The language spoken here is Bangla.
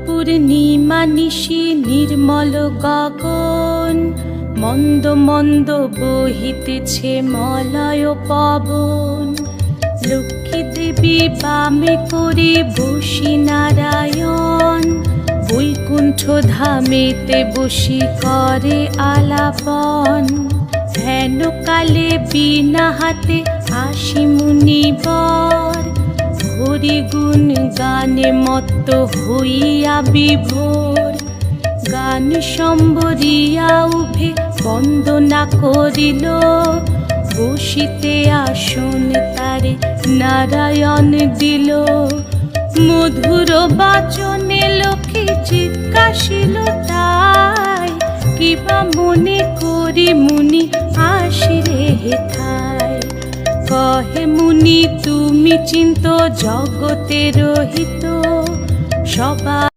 পূর্ণিমা নিশি নির্মল গগন, মন্দ মন্দ বহিতেছে মলয় পবন। লক্ষ্মী দেবী বামে করে বসি নারায়ণ, বৈকুণ্ঠ ধামেতে বসি করে আলাপন। হেন কালে বিনা হাতে আসি মুনিবর, হরি গুণ গানে মত্ত হইয়া বিভোর। গান সম্বরিয়া উভে বন্দনা করিল, বসিতে আসন তারে নারায়ণ দিল। মধুর বাচনে লোকে জিজ্ঞাসিল তাই, কিবা মনে করি মুনি আসিরে হেথায়। কহে মুনি তুমি চিন্ত জগতের হিত, সবাই